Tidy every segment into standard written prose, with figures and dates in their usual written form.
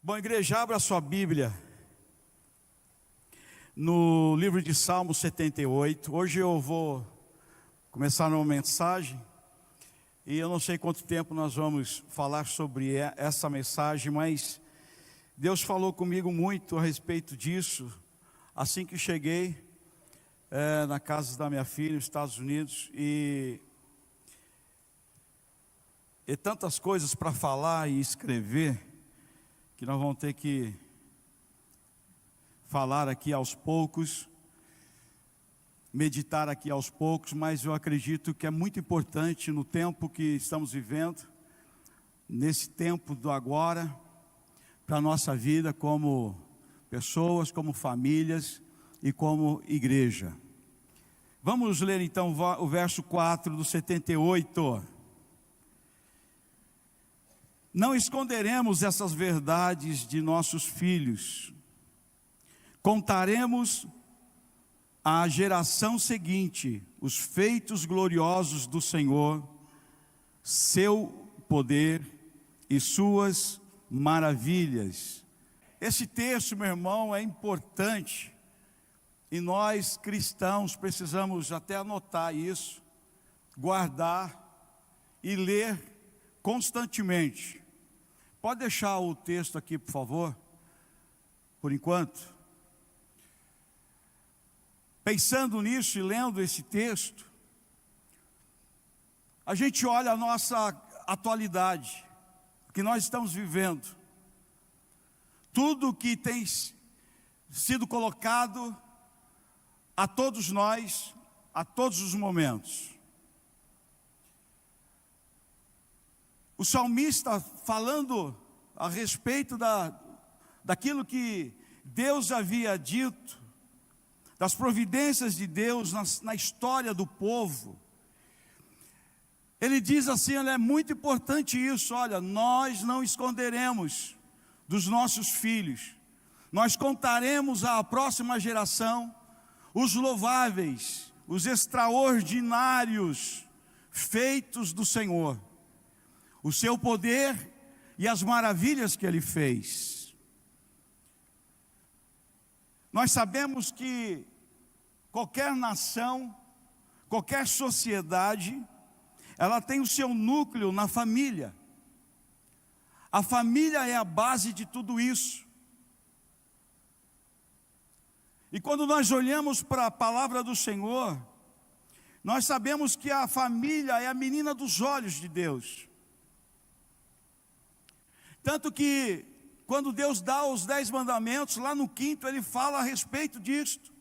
Bom, igreja, abra a sua Bíblia no livro de Salmo 78. Hoje eu vou começar uma mensagem e eu não sei quanto tempo nós vamos falar sobre essa mensagem, mas Deus falou comigo muito a respeito disso assim que cheguei na casa da minha filha nos Estados Unidos e tantas coisas para falar e escrever que nós vamos ter que falar aqui aos poucos, meditar aqui aos poucos, mas eu acredito que é muito importante no tempo que estamos vivendo, nesse tempo do agora, para a nossa vida como pessoas, como famílias e como igreja. Vamos ler então o verso 4 do 78. Não esconderemos essas verdades de nossos filhos, contaremos à geração seguinte os feitos gloriosos do Senhor, seu poder e suas maravilhas. Esse texto, meu irmão, é importante e nós cristãos precisamos até anotar isso, guardar e ler constantemente. Pode deixar o texto aqui, por favor, por enquanto. Pensando nisso e lendo esse texto, a gente olha a nossa atualidade, o que nós estamos vivendo, tudo que tem sido colocado a todos nós, a todos os momentos. O salmista falando a respeito daquilo que Deus havia dito, das providências de Deus na história do povo. Ele diz assim, é muito importante isso, olha, nós não esconderemos dos nossos filhos, nós contaremos à próxima geração os louváveis, os extraordinários feitos do Senhor, o seu poder e as maravilhas que Ele fez. Nós sabemos que qualquer nação, qualquer sociedade, ela tem o seu núcleo na família. A família é a base de tudo isso. E quando nós olhamos para a palavra do Senhor, nós sabemos que a família é a menina dos olhos de Deus. Tanto que, quando Deus dá os 10 mandamentos, lá no 5º, Ele fala a respeito disto.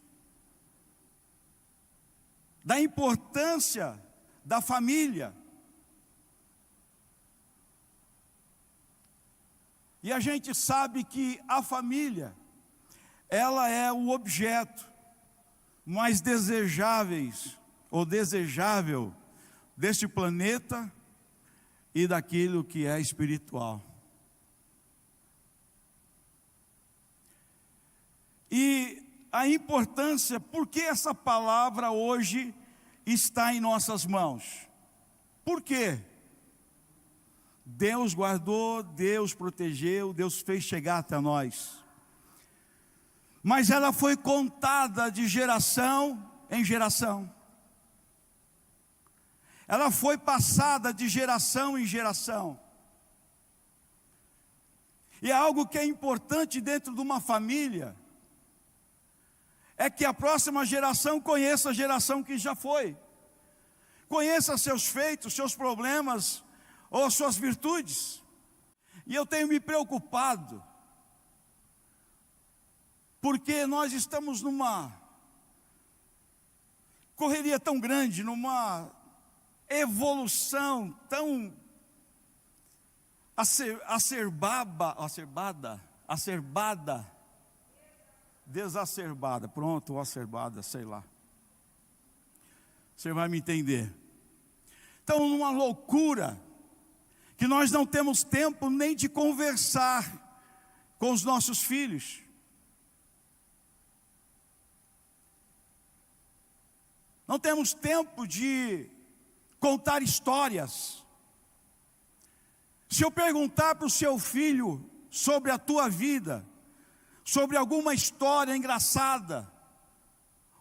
Da importância da família. E a gente sabe que a família, ela é o objeto mais desejável deste planeta e daquilo que é espiritual. E a importância, por que essa palavra hoje está em nossas mãos? Por quê? Deus guardou, Deus protegeu, Deus fez chegar até nós. Mas ela foi contada de geração em geração. Ela foi passada de geração em geração. E é algo que é importante dentro de uma família, é que a próxima geração conheça a geração que já foi. Conheça seus feitos, seus problemas ou suas virtudes. E eu tenho me preocupado, porque nós estamos numa correria tão grande, numa evolução tão desacerbada, pronto, ou acerbada, sei lá. Você vai me entender. Então, numa loucura, que nós não temos tempo nem de conversar com os nossos filhos. Não temos tempo de contar histórias. Se eu perguntar para o seu filho sobre a tua vida, sobre alguma história engraçada,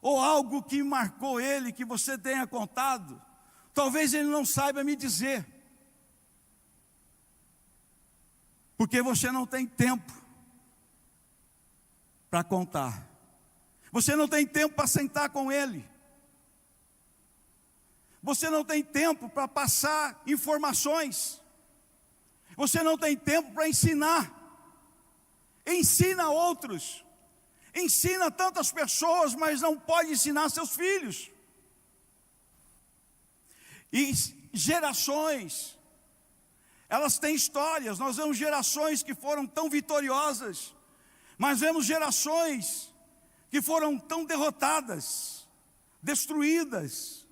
ou algo que marcou ele, que você tenha contado, talvez ele não saiba me dizer, porque você não tem tempo para contar, você não tem tempo para sentar com ele, você não tem tempo para passar informações, você não tem tempo para ensinar. Ensina outros, ensina tantas pessoas, mas não pode ensinar seus filhos. E gerações, elas têm histórias. Nós vemos gerações que foram tão vitoriosas, mas vemos gerações que foram tão derrotadas, destruídas.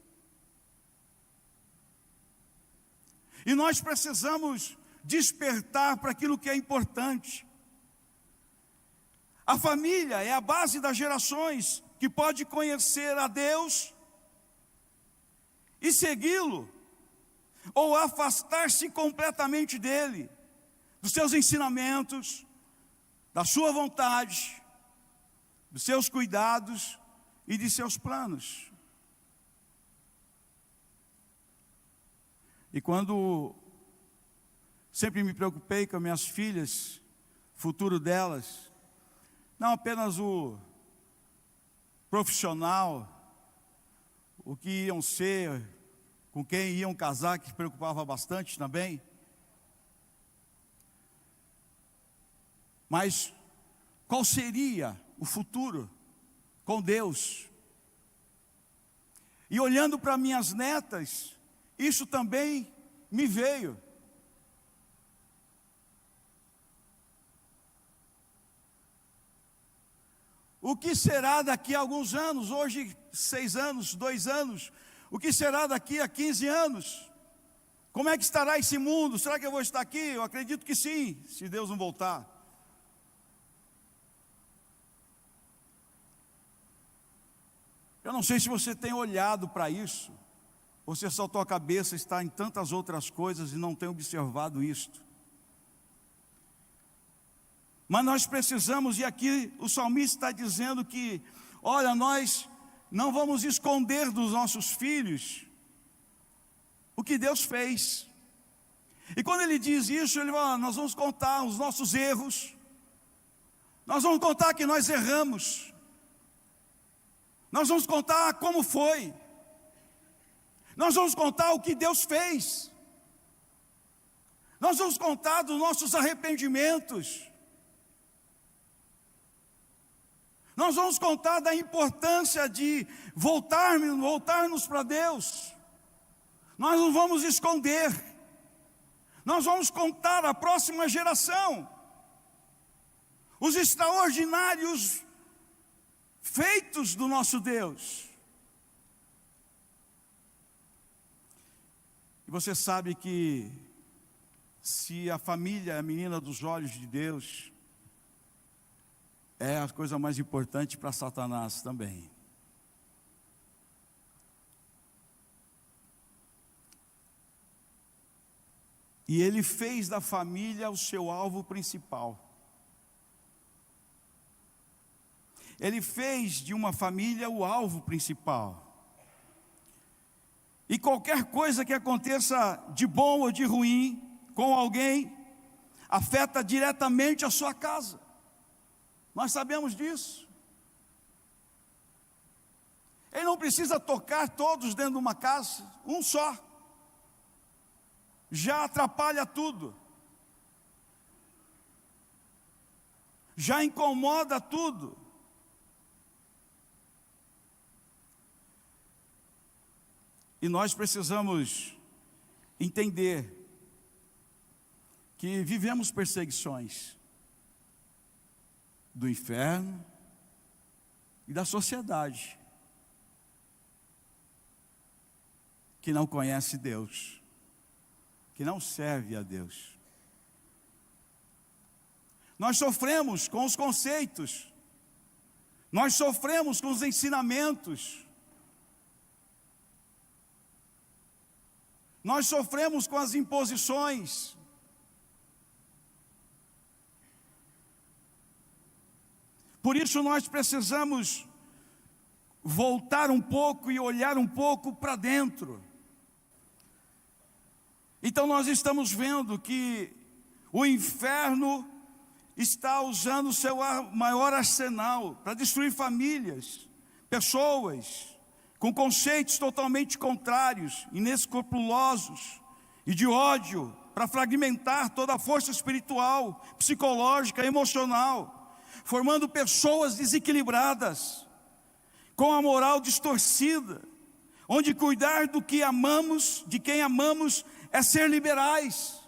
E nós precisamos despertar para aquilo que é importante. A família é a base das gerações que pode conhecer a Deus e segui-lo, ou afastar-se completamente dele, dos seus ensinamentos, da sua vontade, dos seus cuidados e de seus planos. E quando sempre me preocupei com minhas filhas, futuro delas, não apenas o profissional, o que iam ser, com quem iam casar, que preocupava bastante também, mas qual seria o futuro com Deus? E olhando para minhas netas, isso também me veio. O que será daqui a alguns anos? Hoje 6 anos, 2 anos. O que será daqui a 15 anos? Como é que estará esse mundo? Será que eu vou estar aqui? Eu acredito que sim, se Deus não voltar. Eu não sei se você tem olhado para isso, ou se a sua cabeça está em tantas outras coisas e não tem observado isto. Mas nós precisamos, e aqui o salmista está dizendo que, olha, nós não vamos esconder dos nossos filhos o que Deus fez. E quando ele diz isso, ele fala, nós vamos contar os nossos erros, nós vamos contar que nós erramos, nós vamos contar como foi, nós vamos contar o que Deus fez, nós vamos contar dos nossos arrependimentos, nós vamos contar da importância de voltarmos para Deus. Nós não vamos esconder, nós vamos contar à próxima geração os extraordinários feitos do nosso Deus. E você sabe que se a família é a menina dos olhos de Deus, é a coisa mais importante para Satanás também. E ele fez da família o seu alvo principal. Ele fez de uma família o alvo principal. E qualquer coisa que aconteça de bom ou de ruim com alguém, afeta diretamente a sua casa. Nós sabemos disso. Ele não precisa tocar todos dentro de uma casa, um só. Já atrapalha tudo. Já incomoda tudo. E nós precisamos entender que vivemos perseguições do inferno e da sociedade que não conhece Deus, que não serve a Deus. Nós sofremos com os conceitos, nós sofremos com os ensinamentos, nós sofremos com as imposições. Por isso nós precisamos voltar um pouco e olhar um pouco para dentro. Então nós estamos vendo que o inferno está usando o seu maior arsenal para destruir famílias, pessoas, com conceitos totalmente contrários, inescrupulosos e de ódio, para fragmentar toda a força espiritual, psicológica, emocional, formando pessoas desequilibradas, com a moral distorcida, onde cuidar do que amamos, de quem amamos, é ser liberais,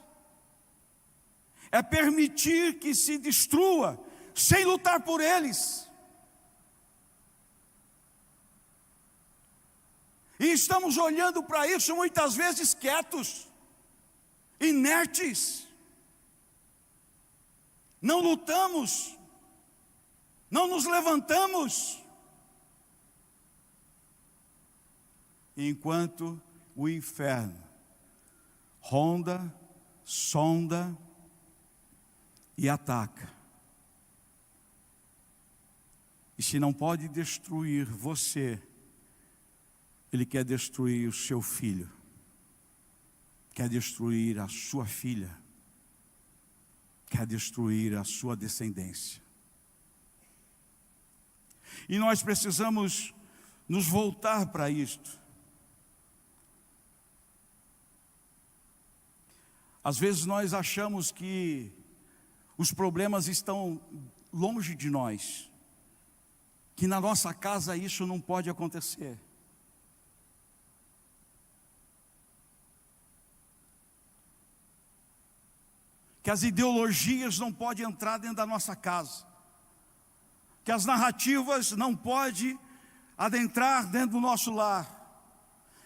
é permitir que se destrua, sem lutar por eles. E estamos olhando para isso muitas vezes quietos, inertes, não lutamos, não nos levantamos, enquanto o inferno ronda, sonda e ataca. E se não pode destruir você, ele quer destruir o seu filho, quer destruir a sua filha, quer destruir a sua descendência. E nós precisamos nos voltar para isto. Às vezes nós achamos que os problemas estão longe de nós, que na nossa casa isso não pode acontecer. Que as ideologias não podem entrar dentro da nossa casa, que as narrativas não podem adentrar dentro do nosso lar,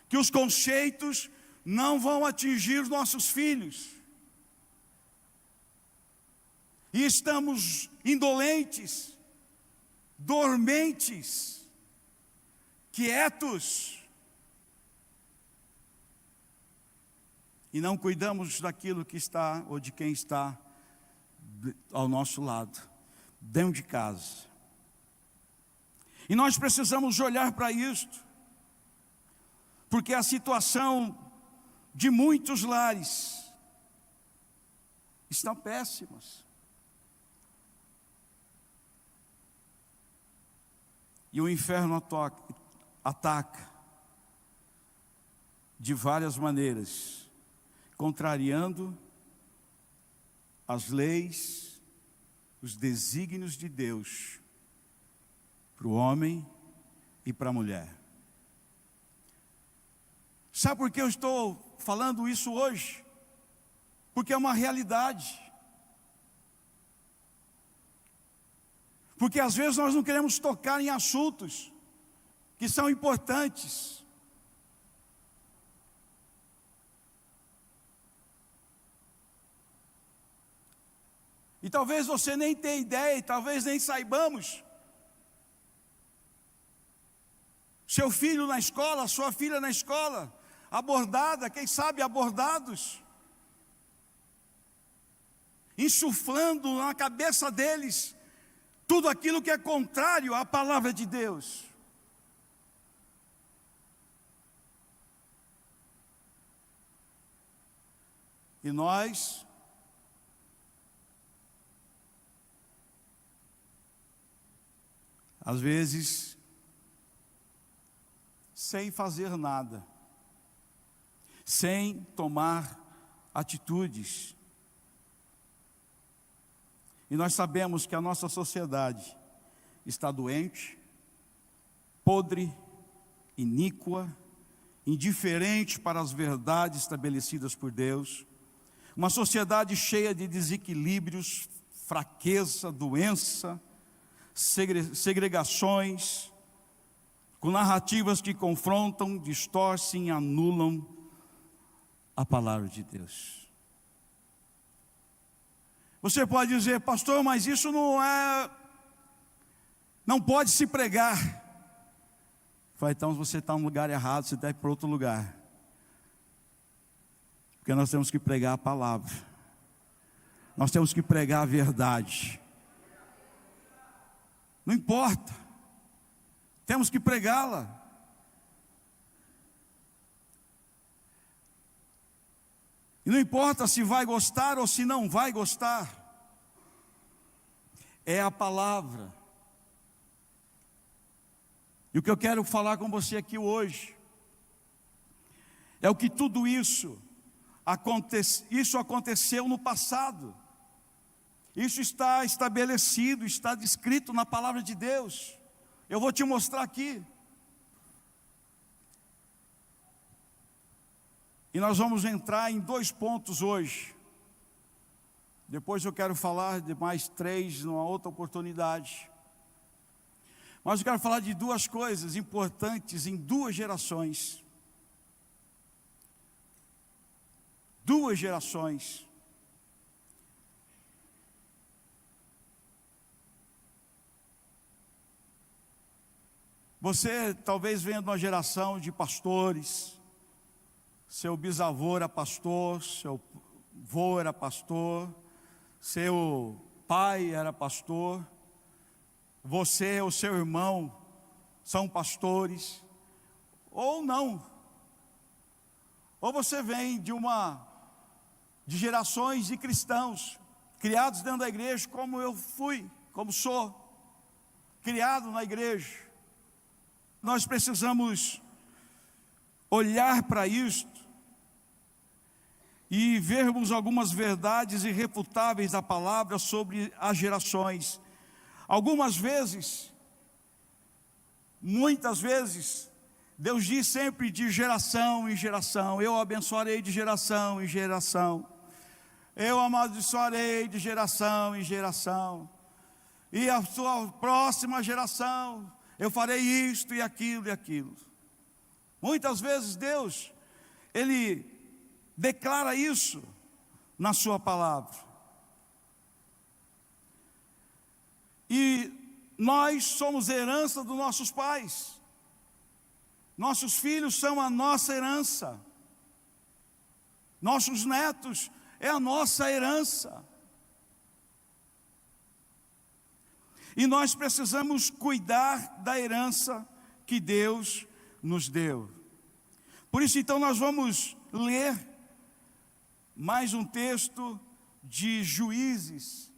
que os conceitos não vão atingir os nossos filhos, e estamos indolentes, dormentes, quietos, e não cuidamos daquilo que está, ou de quem está ao nosso lado, dentro de casa. E nós precisamos olhar para isto, porque a situação de muitos lares estão péssimas. E o inferno ataca de várias maneiras, contrariando as leis, os desígnios de Deus para o homem e para a mulher. Sabe por que eu estou falando isso hoje? Porque é uma realidade. Porque às vezes nós não queremos tocar em assuntos que são importantes. E talvez você nem tenha ideia, e talvez nem saibamos. Seu filho na escola, sua filha na escola, abordada, quem sabe abordados, insuflando na cabeça deles tudo aquilo que é contrário à palavra de Deus. E nós às vezes, sem fazer nada, sem tomar atitudes. E nós sabemos que a nossa sociedade está doente, podre, iníqua, indiferente para as verdades estabelecidas por Deus. Uma sociedade cheia de desequilíbrios, fraqueza, doença, segregações, com narrativas que confrontam, distorcem e anulam a palavra de Deus. Você pode dizer, pastor, mas isso não pode se pregar. Fala, então você está no lugar errado, você deve ir para outro lugar. Porque nós temos que pregar a palavra, nós temos que pregar a verdade. Não importa, temos que pregá-la. E não importa se vai gostar ou se não vai gostar, é a palavra. E o que eu quero falar com você aqui hoje é o que tudo isso aconteceu no passado. Isso está estabelecido, está descrito na palavra de Deus. Eu vou te mostrar aqui. E nós vamos entrar em 2 pontos hoje. Depois eu quero falar de mais 3 numa outra oportunidade. Mas eu quero falar de 2 coisas importantes em 2 gerações. 2 gerações. Você talvez venha de uma geração de pastores. Seu bisavô era pastor, seu avô era pastor, seu pai era pastor, você ou seu irmão são pastores, ou não. Ou você vem de gerações de cristãos, criados dentro da igreja, como eu fui, como sou, criado na igreja. Nós precisamos olhar para isto e vermos algumas verdades irrefutáveis da palavra sobre as gerações. Algumas vezes, muitas vezes, Deus diz sempre de geração em geração: eu abençoarei de geração em geração, eu amaldiçoarei de geração em geração, e a sua próxima geração eu farei isto e aquilo e aquilo. Muitas vezes Deus, Ele declara isso na sua palavra. E nós somos herança dos nossos pais. Nossos filhos são a nossa herança. Nossos netos é a nossa herança. E nós precisamos cuidar da herança que Deus nos deu. Por isso então nós vamos ler mais um texto de Juízes,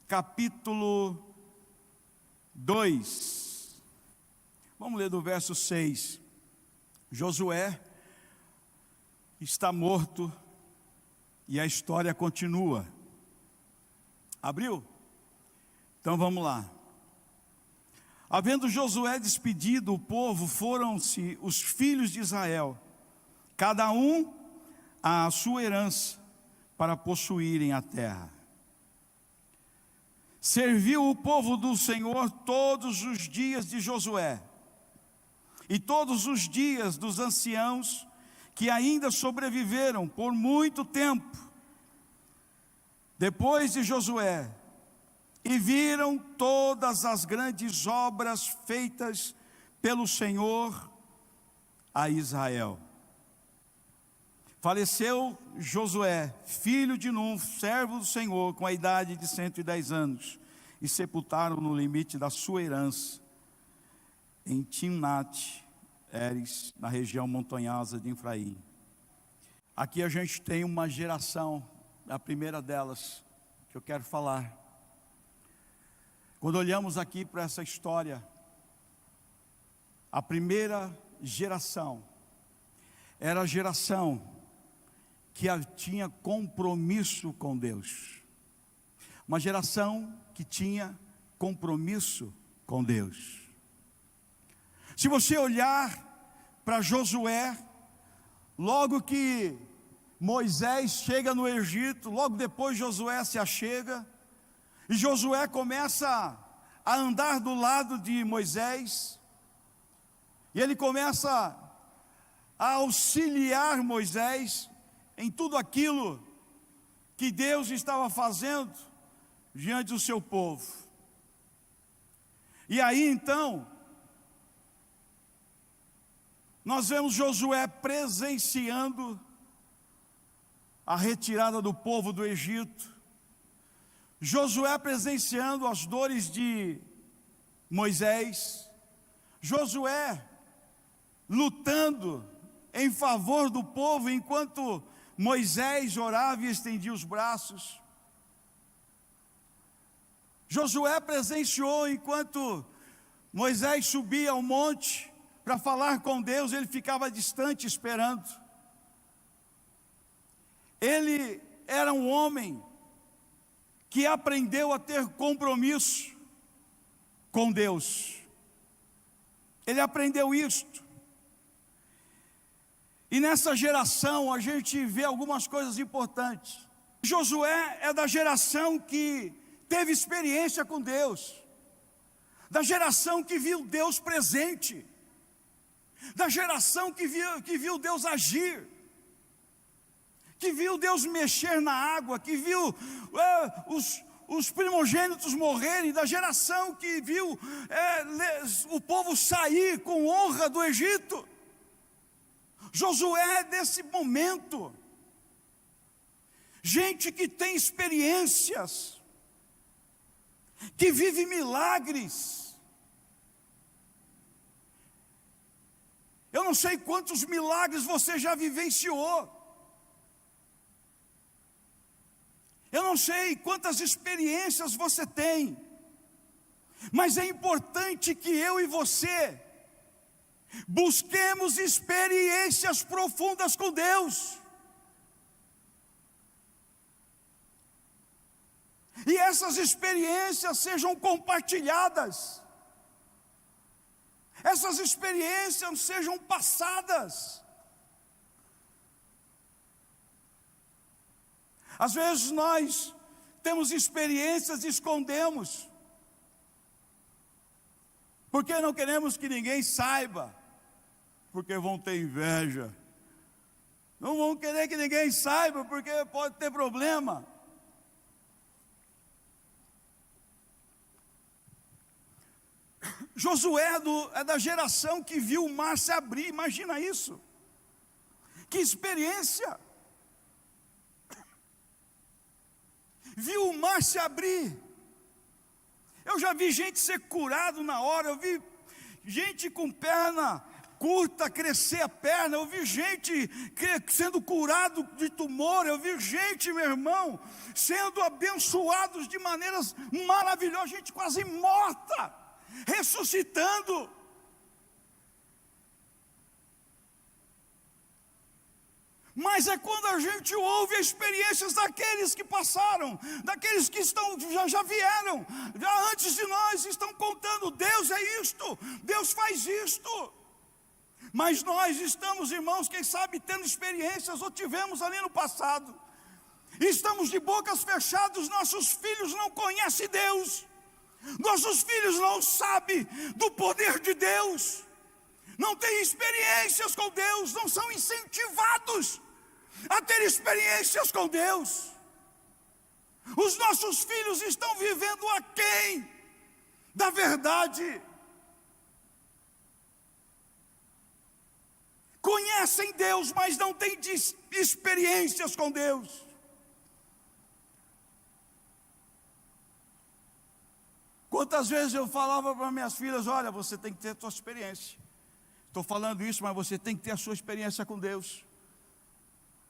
capítulo 2. Vamos ler do verso 6. Josué está morto e a história continua. Abriu? Então vamos lá. Havendo Josué despedido o povo, foram-se os filhos de Israel, cada um à sua herança, para possuírem a terra. Serviu o povo do Senhor todos os dias de Josué, e todos os dias dos anciãos que ainda sobreviveram por muito tempo, depois de Josué, e viram todas as grandes obras feitas pelo Senhor a Israel. Faleceu Josué, filho de Num, servo do Senhor, com a idade de 110 anos, e sepultaram no limite da sua herança, em Timnat-Heres, na região montanhosa de Efraim. Aqui a gente tem uma geração, a primeira delas, que eu quero falar. Quando olhamos aqui para essa história, a primeira geração era a geração que tinha compromisso com Deus. Uma geração que tinha compromisso com Deus. Se você olhar para Josué, logo que Moisés chega no Egito, logo depois Josué se achega, e Josué começa a andar do lado de Moisés, e ele começa a auxiliar Moisés em tudo aquilo que Deus estava fazendo diante do seu povo. E aí então, nós vemos Josué presenciando a retirada do povo do Egito, Josué presenciando as dores de Moisés, Josué, lutando em favor do povo, enquanto Moisés orava e estendia os braços. Josué presenciou enquanto Moisés subia ao monte para falar com Deus, ele ficava distante esperando. Ele era um homem que aprendeu a ter compromisso com Deus. Ele aprendeu isto. E nessa geração a gente vê algumas coisas importantes. Josué é da geração que teve experiência com Deus, da geração que viu Deus presente, da geração que viu Deus agir, que viu Deus mexer na água, que viu os primogênitos morrerem, da geração que viu o povo sair com honra do Egito. Josué é desse momento, gente que tem experiências, que vive milagres. Eu não sei quantos milagres você já vivenciou, eu não sei quantas experiências você tem, mas é importante que eu e você busquemos experiências profundas com Deus. E essas experiências sejam compartilhadas, essas experiências sejam passadas. Às vezes nós temos experiências e escondemos, porque não queremos que ninguém saiba, porque vão ter inveja, não vão querer que ninguém saiba, porque pode ter problema. Josué é da geração que viu o mar se abrir, imagina isso, que experiência, viu o mar se abrir. Eu já vi gente ser curado na hora, eu vi gente com perna curta crescer a perna, eu vi gente sendo curado de tumor, eu vi gente, meu irmão, sendo abençoados de maneiras maravilhosas, gente quase morta, ressuscitando. Mas é quando a gente ouve experiências daqueles que passaram, daqueles que já vieram, já antes de nós, estão contando, Deus é isto, Deus faz isto. Mas nós estamos, irmãos, quem sabe tendo experiências, ou tivemos ali no passado, e estamos de bocas fechadas, nossos filhos não conhecem Deus, nossos filhos não sabem do poder de Deus, não têm experiências com Deus, não são incentivados a ter experiências com Deus. Os nossos filhos estão vivendo aquém da verdade, conhecem Deus, mas não têm experiências com Deus. Quantas vezes eu falava para minhas filhas, olha, você tem que ter a sua experiência, estou falando isso, mas você tem que ter a sua experiência com Deus,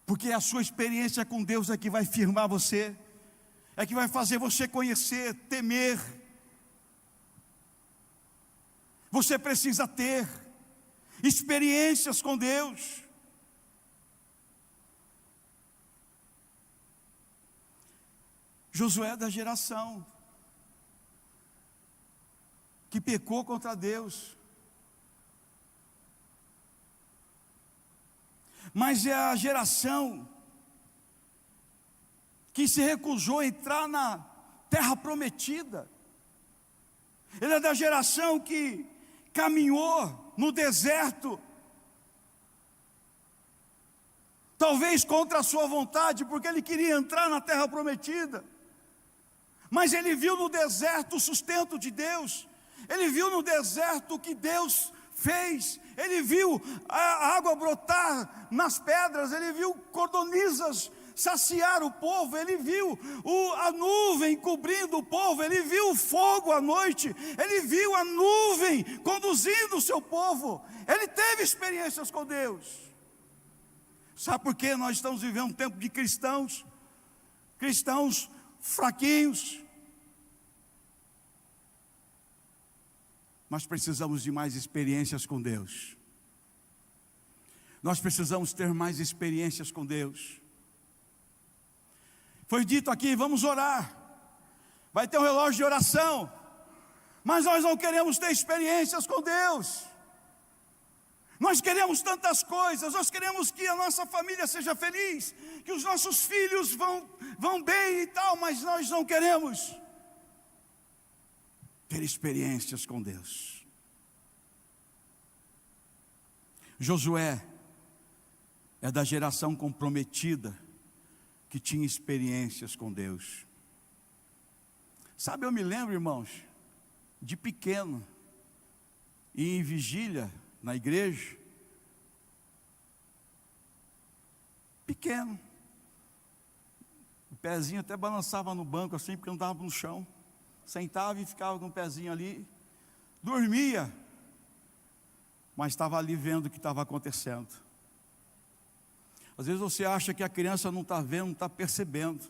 porque a sua experiência com Deus é que vai firmar você, é que vai fazer você conhecer, temer. Você precisa ter experiências com Deus. Josué é da geração que pecou contra Deus, mas é a geração que se recusou a entrar na terra prometida. Ele é da geração que caminhou no deserto, talvez contra a sua vontade, porque ele queria entrar na terra prometida, mas ele viu no deserto o sustento de Deus, ele viu no deserto o que Deus fez, ele viu a água brotar nas pedras, ele viu cordonizas saciar o povo, ele viu a nuvem cobrindo o povo, ele viu o fogo à noite, ele viu a nuvem conduzindo o seu povo, ele teve experiências com Deus. Sabe por que nós estamos vivendo um tempo de cristãos fraquinhos? Nós precisamos de mais experiências com Deus. Nós precisamos ter mais experiências com Deus. Foi dito aqui, vamos orar. Vai ter um relógio de oração. Mas nós não queremos ter experiências com Deus. Nós queremos tantas coisas. Nós queremos que a nossa família seja feliz, que os nossos filhos vão bem e tal. Mas nós não queremos ter experiências com Deus. Josué é da geração comprometida que tinha experiências com Deus. Sabe, eu me lembro, irmãos, de pequeno, e em vigília na igreja, pequeno, o pezinho até balançava no banco assim, porque não estava no chão, sentava e ficava com o pezinho ali, dormia, mas estava ali vendo o que estava acontecendo. Às vezes você acha que a criança não está vendo, não está percebendo.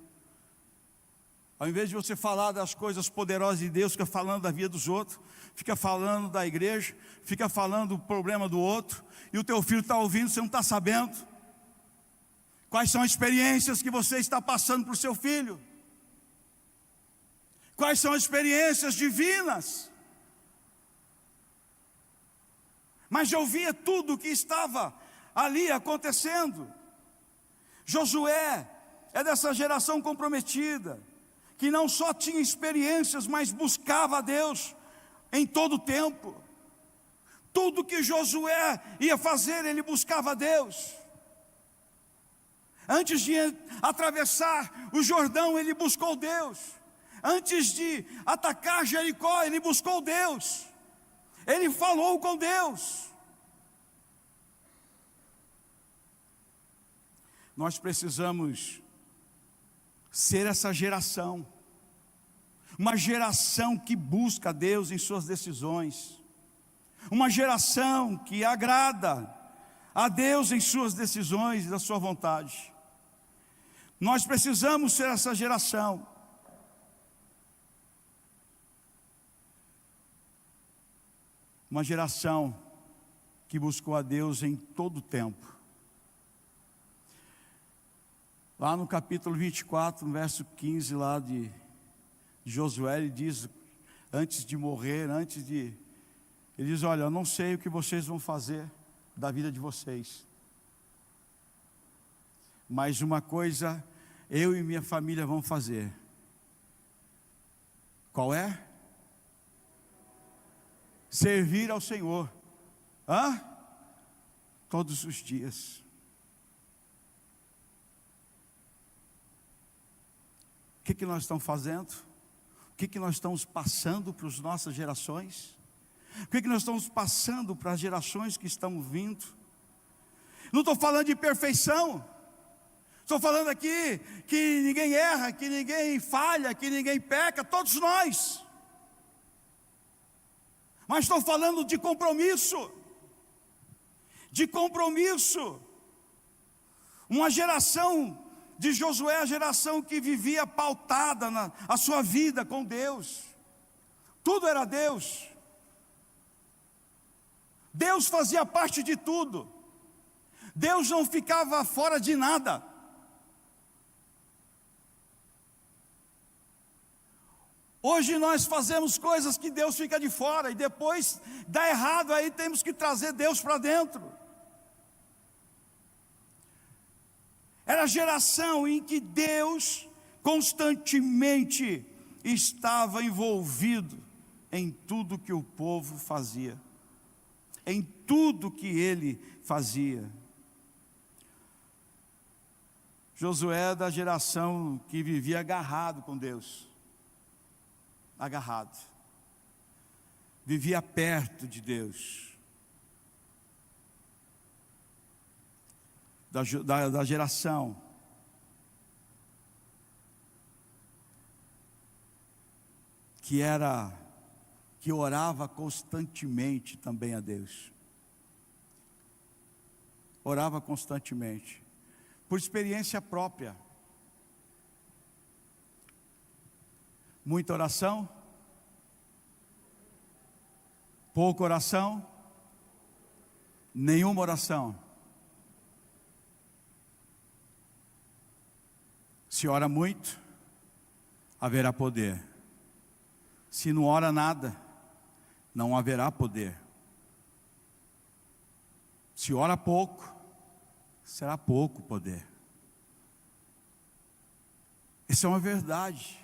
Ao invés de você falar das coisas poderosas de Deus, fica falando da vida dos outros, fica falando da igreja, fica falando do problema do outro, e o teu filho está ouvindo, você não está sabendo. Quais são as experiências que você está passando para o seu filho? Quais são as experiências divinas? Mas eu via tudo o que estava ali acontecendo. Josué é dessa geração comprometida, que não só tinha experiências, mas buscava a Deus em todo o tempo. Tudo que Josué ia fazer, ele buscava a Deus. Antes de atravessar o Jordão, ele buscou Deus. Antes de atacar Jericó, ele buscou Deus. Ele falou com Deus. Nós precisamos ser essa geração, uma geração que busca Deus em suas decisões, uma geração que agrada a Deus em suas decisões e da sua vontade. Nós precisamos ser essa geração. Uma geração que buscou a Deus em todo o tempo. Lá no capítulo 24, no verso 15 lá de Josué, ele diz, antes de morrer, ele diz, olha, eu não sei o que vocês vão fazer da vida de vocês, mas uma coisa eu e minha família vamos fazer. Qual é? Servir ao Senhor. Todos os dias. O que nós estamos fazendo? O que nós estamos passando para as nossas gerações? O que nós estamos passando para as gerações que estão vindo? Não estou falando de perfeição. Estou falando aqui que ninguém erra, que ninguém falha, que ninguém peca, todos nós. Mas estou falando de compromisso. De compromisso. Uma geração de Josué, a geração que vivia pautada a sua vida com Deus. Tudo era Deus. Deus fazia parte de tudo. Deus não ficava fora de nada. Hoje nós fazemos coisas que Deus fica de fora, e depois dá errado, aí temos que trazer Deus para dentro. Era a geração em que Deus constantemente estava envolvido em tudo que o povo fazia, em tudo que ele fazia. Josué é da geração que vivia agarrado com Deus. Agarrado, vivia perto de Deus, da geração que orava constantemente também a Deus. Orava constantemente, por experiência própria. Muita oração? Pouca oração? Nenhuma oração? Se ora muito, haverá poder. Se não ora nada, não haverá poder. Se ora pouco, será pouco poder. Isso é uma verdade.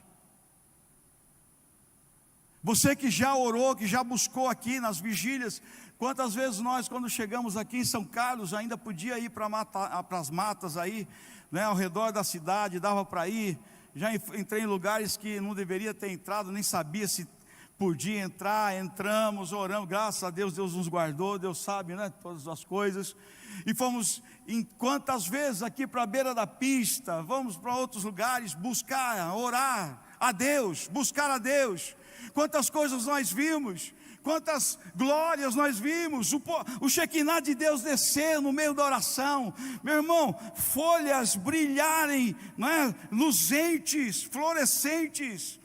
Você que já orou, que já buscou aqui nas vigílias, quantas vezes nós, quando chegamos aqui em São Carlos, ainda podia ir para as matas aí, né, ao redor da cidade, dava para ir. Já entrei em lugares que não deveria ter entrado, nem sabia se podia entrar. Entramos, oramos, graças a Deus, Deus nos guardou, Deus sabe, né, todas as coisas. E fomos em quantas vezes aqui para a beira da pista, vamos para outros lugares buscar, orar a Deus, buscar a Deus. Quantas coisas nós vimos, quantas glórias nós vimos, o Shekinah de Deus descer no meio da oração, meu irmão, folhas brilharem, não é? Luzentes, fluorescentes,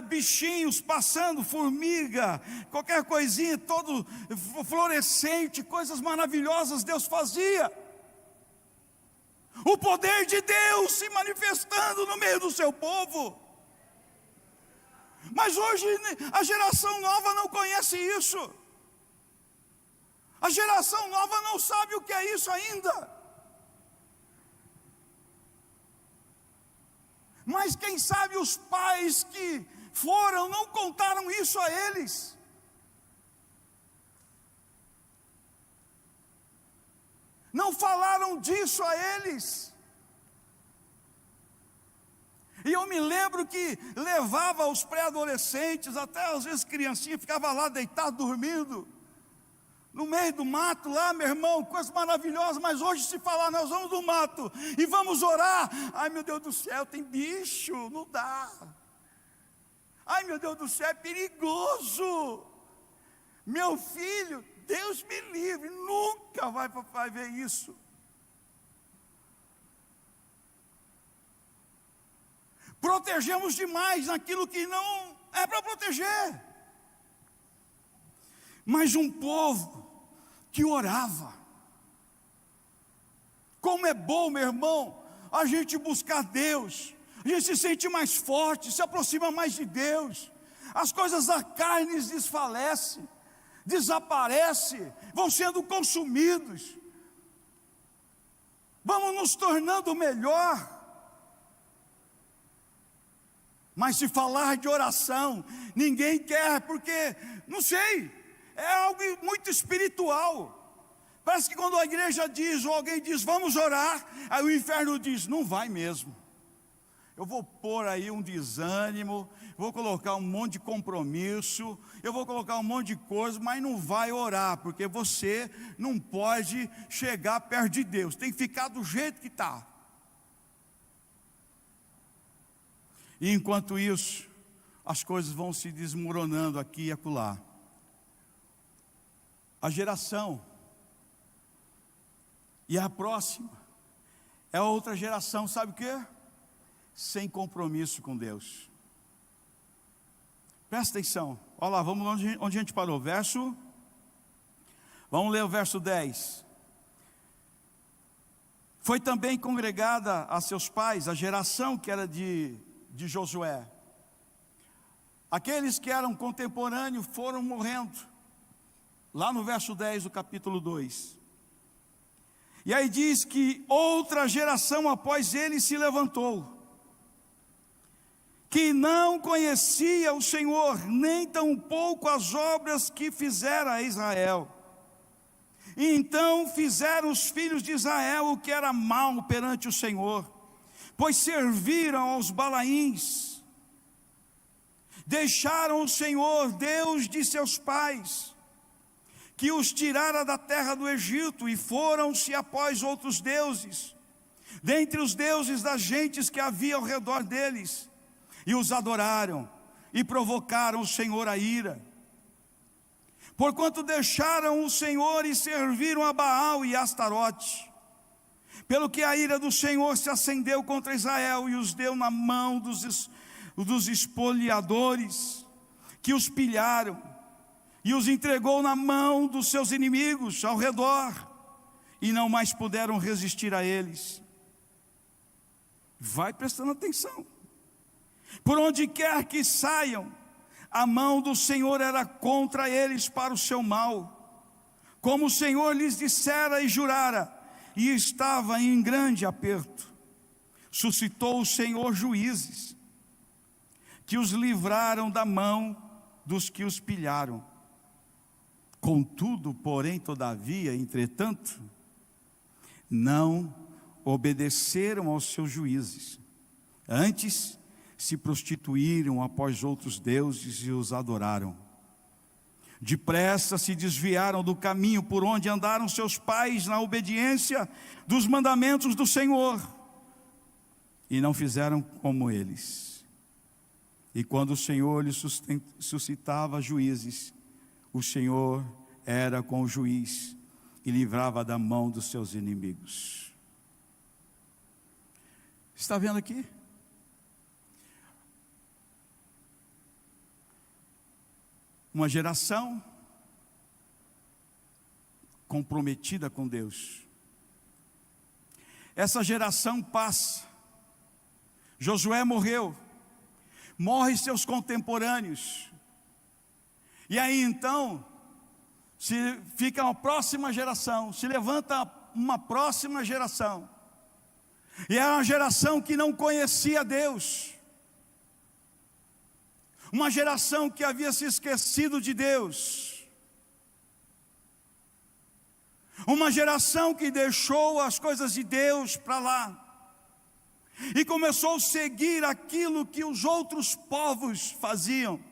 bichinhos passando, formiga, qualquer coisinha, todo fluorescente, coisas maravilhosas Deus fazia. O poder de Deus se manifestando no meio do seu povo. Mas hoje a geração nova não conhece isso. A geração nova não sabe o que é isso ainda. Mas quem sabe os pais que foram não contaram isso a eles. Não falaram disso a eles. E eu me lembro que levava os pré-adolescentes, até às vezes criancinha, ficava lá deitado, dormindo, no meio do mato lá, meu irmão, coisa maravilhosa. Mas hoje se falar, nós vamos no mato e vamos orar, ai meu Deus do céu, tem bicho, não dá. Ai meu Deus do céu, é perigoso. Meu filho, Deus me livre, nunca vai ver isso. Protegemos demais naquilo que não é para proteger. Mas um povo que orava. Como é bom, meu irmão, a gente buscar Deus. A gente se sente mais forte, se aproxima mais de Deus. As coisas da carne desfalecem, desaparecem, vão sendo consumidos. Vamos nos tornando melhor. Mas se falar de oração, ninguém quer, porque, não sei, é algo muito espiritual. Parece que quando a igreja diz, ou alguém diz, vamos orar, aí o inferno diz, não vai mesmo. Eu vou pôr aí um desânimo, vou colocar um monte de compromisso, eu vou colocar um monte de coisa, mas não vai orar, porque você não pode chegar perto de Deus, tem que ficar do jeito que está. E enquanto isso, as coisas vão se desmoronando aqui e acolá. A geração, e a próxima, é outra geração, sabe o quê? Sem compromisso com Deus. Presta atenção, olha lá, vamos onde a gente parou, vamos ler o verso 10. Foi também congregada a seus pais, a geração que era de Josué. Aqueles que eram contemporâneos foram morrendo, lá no verso 10 do capítulo 2. E aí diz que outra geração após ele se levantou, que não conhecia o Senhor, nem tampouco as obras que fizera a Israel. E então fizeram os filhos de Israel o que era mal perante o Senhor, pois serviram aos Balaíns, deixaram o Senhor, Deus de seus pais, que os tirara da terra do Egito, e foram-se após outros deuses, dentre os deuses das gentes que havia ao redor deles, e os adoraram, e provocaram o Senhor a ira. Porquanto deixaram o Senhor e serviram a Baal e a Astarote, pelo que a ira do Senhor se acendeu contra Israel e os deu na mão dos espoliadores, que os pilharam, e os entregou na mão dos seus inimigos ao redor, e não mais puderam resistir a eles. Vai prestando atenção. Por onde quer que saiam, a mão do Senhor era contra eles para o seu mal, como o Senhor lhes dissera e jurara, e estava em grande aperto. Suscitou o Senhor juízes, que os livraram da mão dos que os pilharam. Contudo, porém, todavia, entretanto, não obedeceram aos seus juízes. Antes, se prostituíram após outros deuses e os adoraram. Depressa se desviaram do caminho por onde andaram seus pais na obediência dos mandamentos do Senhor, e não fizeram como eles. E quando o Senhor lhes suscitava juízes, o Senhor era com o juiz e livrava da mão dos seus inimigos. Está vendo aqui? Uma geração comprometida com Deus. Essa geração passa. Josué morreu. Morrem seus contemporâneos. E aí então, se fica uma próxima geração, se levanta uma próxima geração. E é uma geração que não conhecia Deus. Uma geração que havia se esquecido de Deus. Uma geração que deixou as coisas de Deus para lá. E começou a seguir aquilo que os outros povos faziam.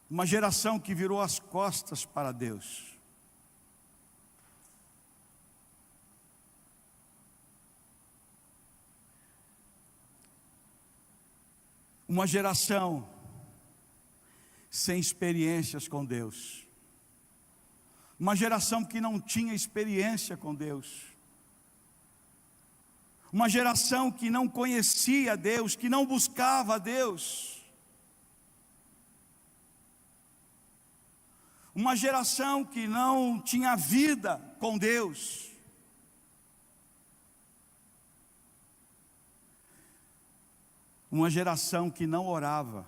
Uma geração que virou as costas para Deus. Uma geração sem experiências com Deus. Uma geração que não tinha experiência com Deus. Uma geração que não conhecia Deus, que não buscava Deus. Uma geração que não tinha vida com Deus. Uma geração que não orava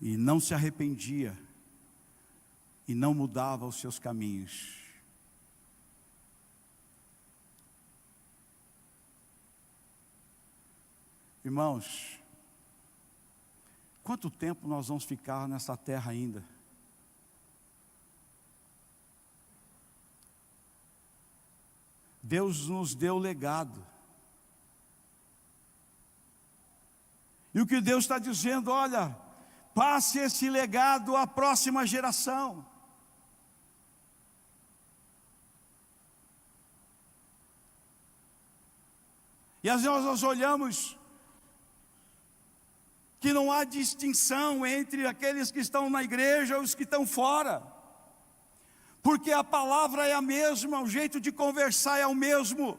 e não se arrependia e não mudava os seus caminhos. Irmãos, quanto tempo nós vamos ficar nessa terra ainda? Deus nos deu legado. E o que Deus está dizendo, olha, passe esse legado à próxima geração. E às vezes nós olhamos que não há distinção entre aqueles que estão na igreja e os que estão fora. Porque a palavra é a mesma, o jeito de conversar é o mesmo.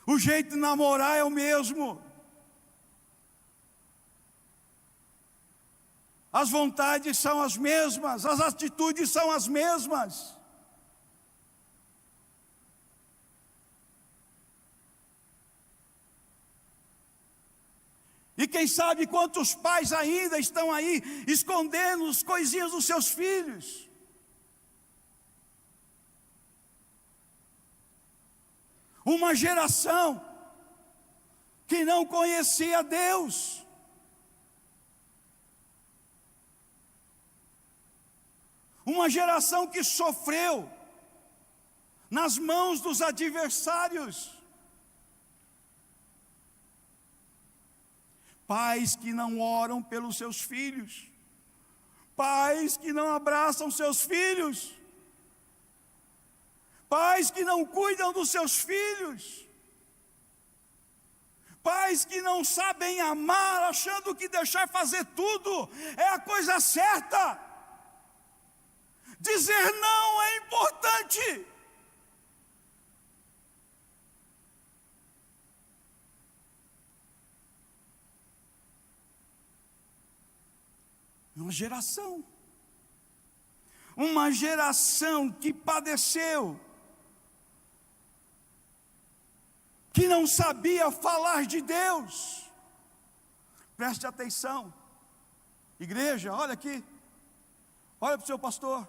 O jeito de namorar é o mesmo. As vontades são as mesmas, as atitudes são as mesmas. E quem sabe quantos pais ainda estão aí escondendo as coisinhas dos seus filhos. Uma geração que não conhecia Deus. Uma geração que sofreu nas mãos dos adversários. Pais que não oram pelos seus filhos. Pais que não abraçam seus filhos. pais que não cuidam dos seus filhos, pais que não sabem amar, achando que deixar fazer tudo é a coisa certa. Dizer não é importante. Uma geração que padeceu, que não sabia falar de Deus. Preste atenção, igreja, olha aqui, olha para o seu pastor.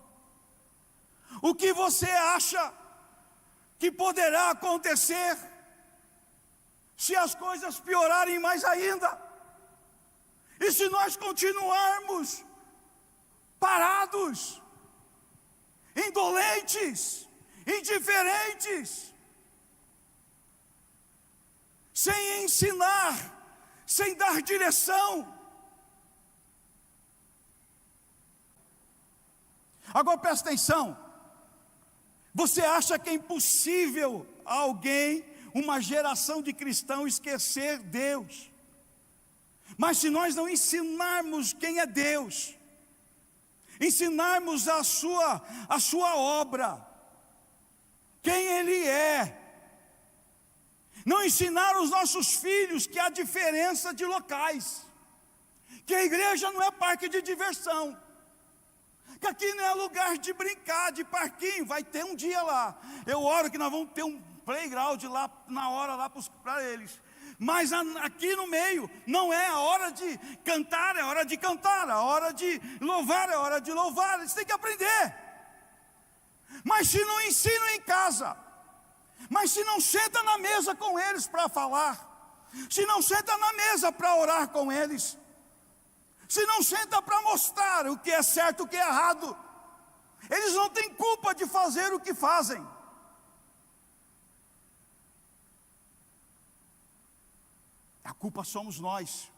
O que você acha que poderá acontecer se as coisas piorarem mais ainda? E se nós continuarmos parados, indolentes, indiferentes, sem ensinar, sem dar direção? Agora presta atenção. Você acha que é impossível alguém, uma geração de cristãos, esquecer Deus? Mas se nós não ensinarmos quem é Deus, ensinarmos a sua obra, quem Ele é, não ensinar os nossos filhos que há diferença de locais, que a igreja não é parque de diversão, que aqui não é lugar de brincar, de parquinho. Vai ter um dia lá, eu oro que nós vamos ter um playground lá, na hora lá para eles. Mas aqui no meio, não é a hora de cantar, é hora de cantar, a hora de louvar, é hora de louvar. Eles têm que aprender. Mas se não ensinam em casa, mas se não senta na mesa com eles para falar, se não senta na mesa para orar com eles, se não senta para mostrar o que é certo e o que é errado, eles não têm culpa de fazer o que fazem. A culpa somos nós,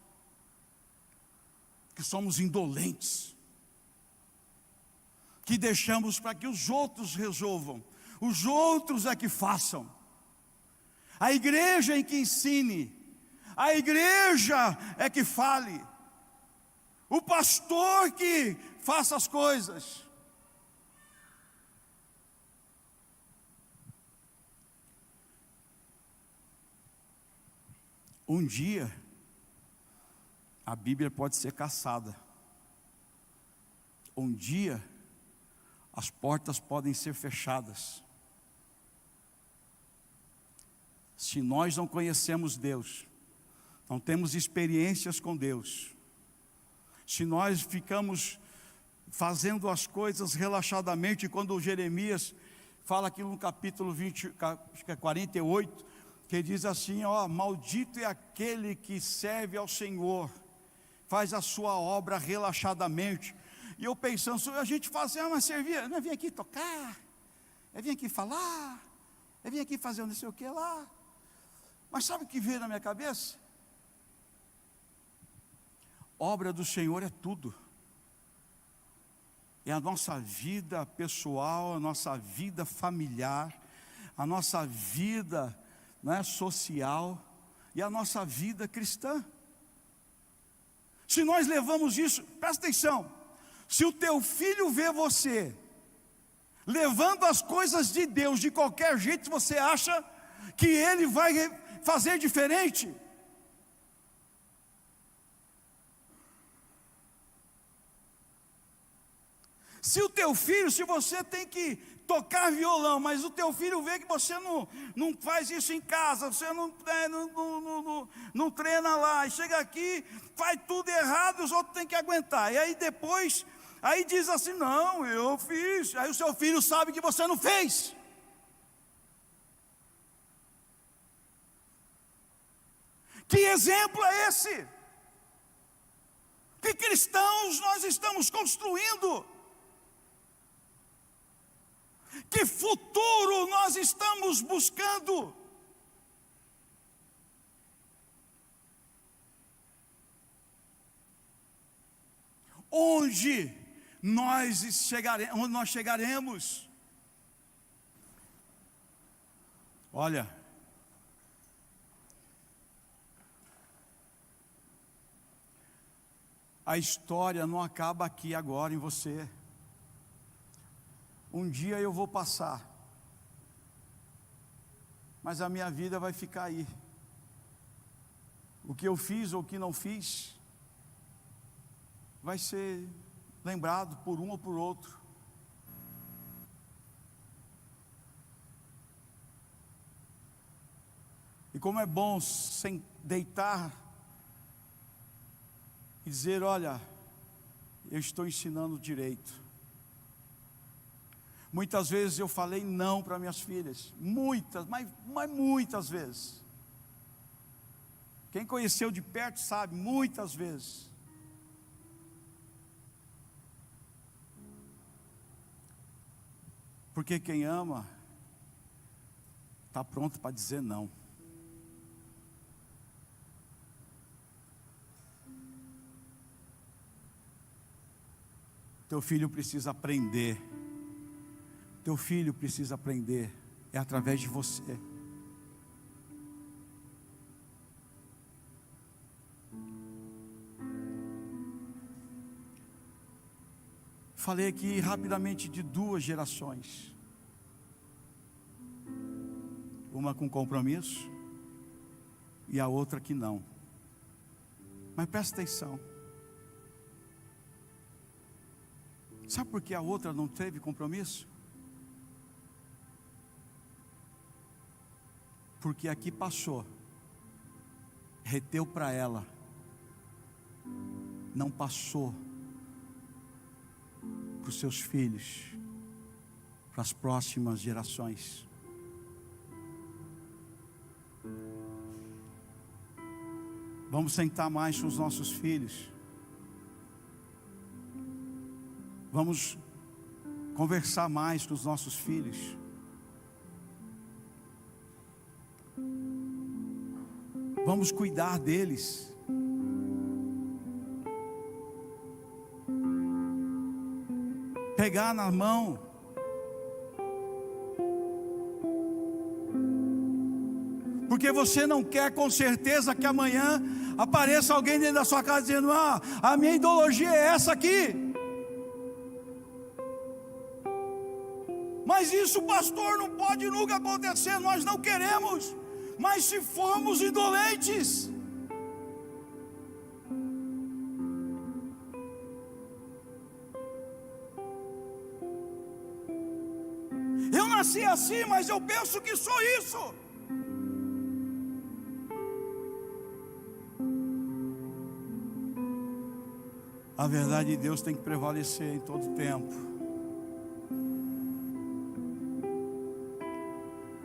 que somos indolentes, que deixamos para que os outros resolvam, os outros é que façam. A igreja é que ensine, a igreja é que fale, o pastor que faça as coisas. Um dia, a Bíblia pode ser caçada. Um dia, as portas podem ser fechadas. Se nós não conhecemos Deus, não temos experiências com Deus, se nós ficamos fazendo as coisas relaxadamente, quando Jeremias fala aqui no capítulo 20, acho que é 48, que diz assim, maldito é aquele que serve ao Senhor, faz a sua obra relaxadamente. E eu pensando, a gente fala assim, mas servia, não é vir aqui tocar, é vir aqui falar, é vir aqui fazer não sei o que lá. Mas sabe o que veio na minha cabeça? Obra do Senhor é tudo. É a nossa vida pessoal, a nossa vida familiar, a nossa vida social e a nossa vida cristã. Se nós levamos isso, presta atenção, se o teu filho vê você levando as coisas de Deus de qualquer jeito, você acha que ele vai fazer diferente? Se o teu filho, se você tem que tocar violão, mas o teu filho vê que você não faz isso em casa, você não treina lá, e chega aqui, faz tudo errado, os outros têm que aguentar, e aí depois, aí diz assim, não, eu fiz, aí o seu filho sabe que você não fez. Que exemplo é esse? Que cristãos nós estamos construindo? Que futuro nós estamos buscando? Onde nós chegaremos? Olha, a história não acaba aqui agora em você. Um dia eu vou passar, mas a minha vida vai ficar aí. O que eu fiz ou o que não fiz vai ser lembrado por um ou por outro. E como é bom sem deitar e dizer: olha, eu estou ensinando direito. Muitas vezes eu falei não para minhas filhas, muitas, mas muitas vezes. Quem conheceu de perto sabe, muitas vezes. Porque quem ama está pronto para dizer não. Teu filho precisa aprender. Teu filho precisa aprender. É através de você. Falei aqui rapidamente de duas gerações. Uma com compromisso e a outra que não. Mas presta atenção. Sabe por que a outra não teve compromisso? Porque aqui passou, reteu para ela, não passou para os seus filhos, para as próximas gerações. Vamos sentar mais com os nossos filhos. Vamos conversar mais com os nossos filhos. Vamos cuidar deles. Pegar na mão. Porque você não quer com certeza que amanhã apareça alguém dentro da sua casa dizendo: ah, a minha ideologia é essa aqui. Mas isso, pastor, não pode nunca acontecer. Nós não queremos. Mas se formos indolentes, eu nasci assim, mas eu penso que sou isso. A verdade de Deus tem que prevalecer em todo tempo.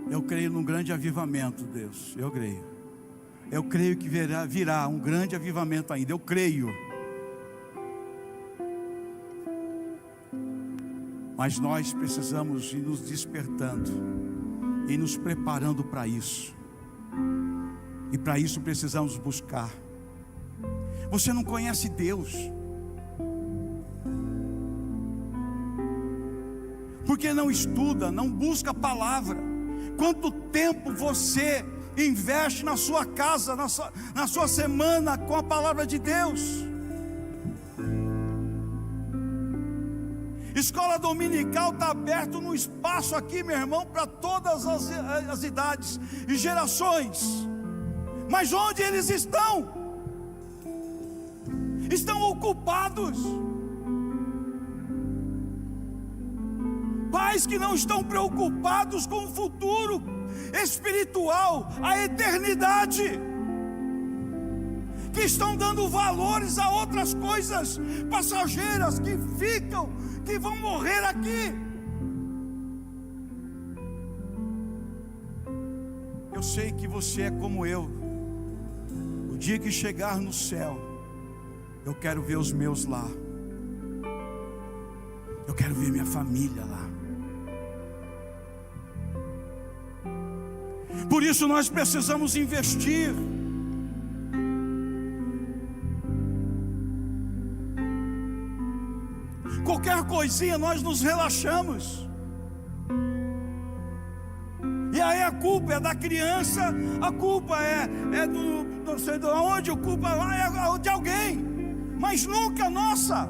Eu creio num grande avivamento, Deus. Eu creio. Eu creio que virá um grande avivamento ainda. Eu creio. Mas nós precisamos ir nos despertando e nos preparando para isso. E para isso precisamos buscar. Você não conhece Deus. Porque não estuda, não busca a palavra. Quanto tempo você investe na sua casa, na sua semana com a palavra de Deus? Escola dominical está aberto no espaço aqui, meu irmão, para todas as idades e gerações. Mas onde eles estão? Estão ocupados. Pais que não estão preocupados com o futuro espiritual, a eternidade, que estão dando valores a outras coisas passageiras que ficam, que vão morrer aqui. Eu sei que você é como eu. O dia que chegar no céu, eu quero ver os meus lá. Eu quero ver minha família lá. Por isso nós precisamos investir. Qualquer coisinha nós nos relaxamos. E aí a culpa é da criança, a culpa é do não sei de onde, a culpa é de alguém, mas nunca nossa.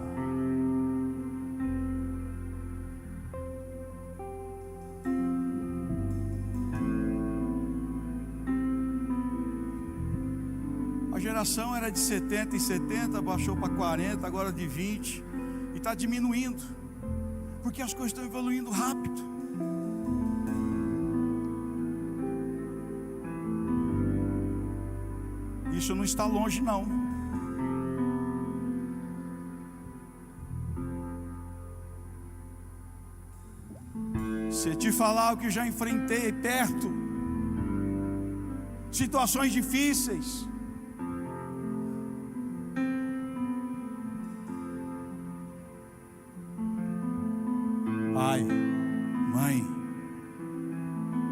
A geração era de 70 em 70, baixou para 40, agora de 20, e está diminuindo, porque as coisas estão evoluindo rápido. Isso não está longe, não. Se te falar o que já enfrentei perto, situações difíceis, pai, mãe,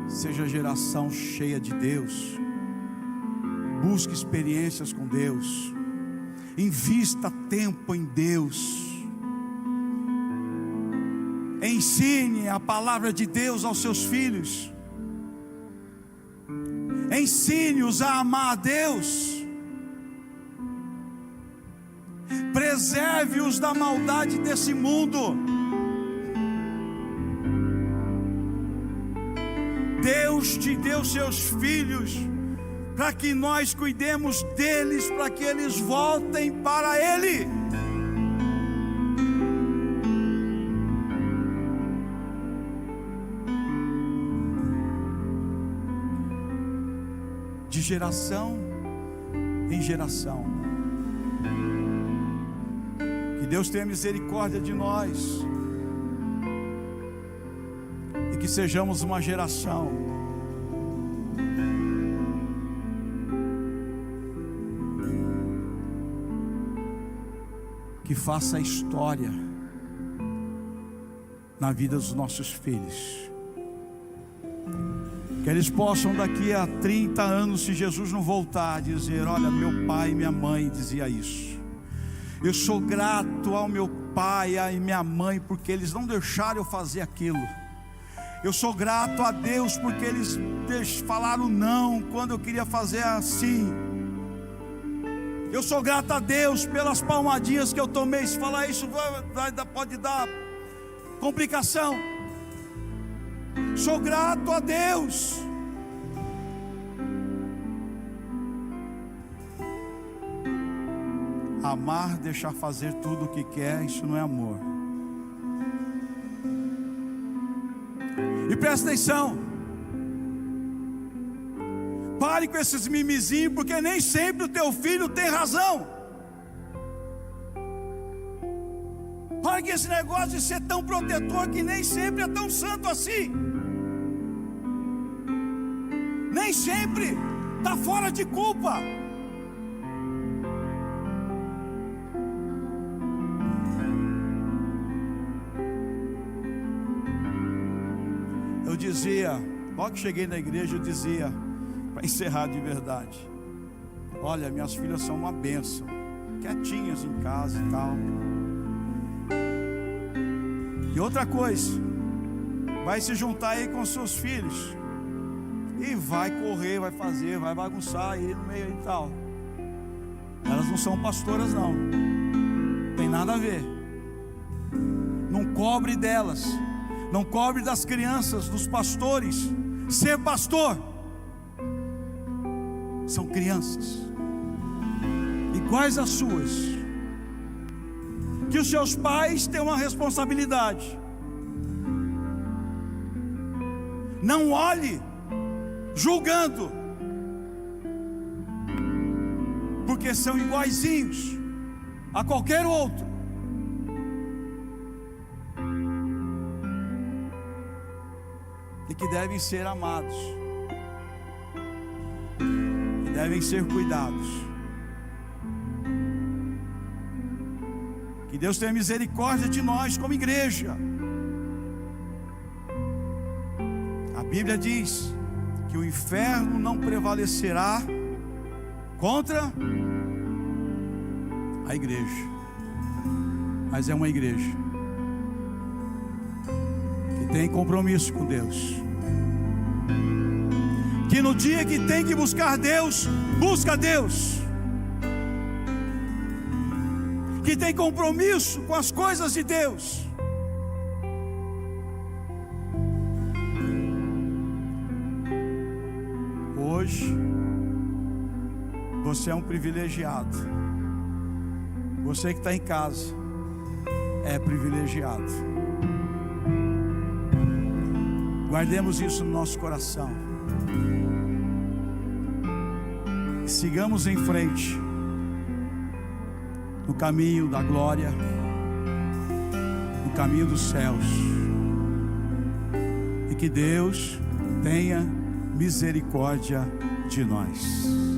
seja geração cheia de Deus. Busque experiências com Deus, invista tempo em Deus, ensine a palavra de Deus aos seus filhos, ensine-os a amar a Deus, preserve-os da maldade desse mundo. Deus te deu seus filhos para que nós cuidemos deles, para que eles voltem para Ele. De geração em geração. Que Deus tenha misericórdia de nós, e que sejamos uma geração que faça a história na vida dos nossos filhos, que eles possam daqui a 30 anos, se Jesus não voltar, dizer: olha, meu pai e minha mãe dizia isso, eu sou grato ao meu pai e minha mãe, porque eles não deixaram eu fazer aquilo, eu sou grato a Deus, porque eles falaram não, quando eu queria fazer assim, eu sou grato a Deus pelas palmadinhas que eu tomei. Se falar isso pode dar complicação. Sou grato a Deus. Amar, deixar fazer tudo o que quer, isso não é amor. E presta atenção, pare com esses mimizinhos, porque nem sempre o teu filho tem razão. Pare com esse negócio de ser tão protetor, que nem sempre é tão santo assim. Nem sempre está fora de culpa. Eu dizia, logo que cheguei na igreja, eu dizia, para encerrar de verdade: olha, minhas filhas são uma bênção, quietinhas em casa e tal. E outra coisa, vai se juntar aí com seus filhos e vai correr, vai fazer, vai bagunçar aí no meio e tal. Elas não são pastoras, não, tem nada a ver. Não cobre delas, não cobre das crianças, dos pastores. Ser pastor são crianças iguais às suas, que os seus pais têm uma responsabilidade. Não olhe julgando, porque são iguaizinhos a qualquer outro. E que devem ser amados, que devem ser cuidados. Que Deus tenha misericórdia de nós como igreja. A Bíblia diz que o inferno não prevalecerá contra a igreja, mas é uma igreja que tem compromisso com Deus, que no dia que tem que buscar Deus, busca Deus, que tem compromisso com as coisas de Deus. Hoje, você é um privilegiado. Você que está em casa é privilegiado. Guardemos isso no nosso coração. Sigamos em frente no caminho da glória, no caminho dos céus. E que Deus tenha misericórdia de nós.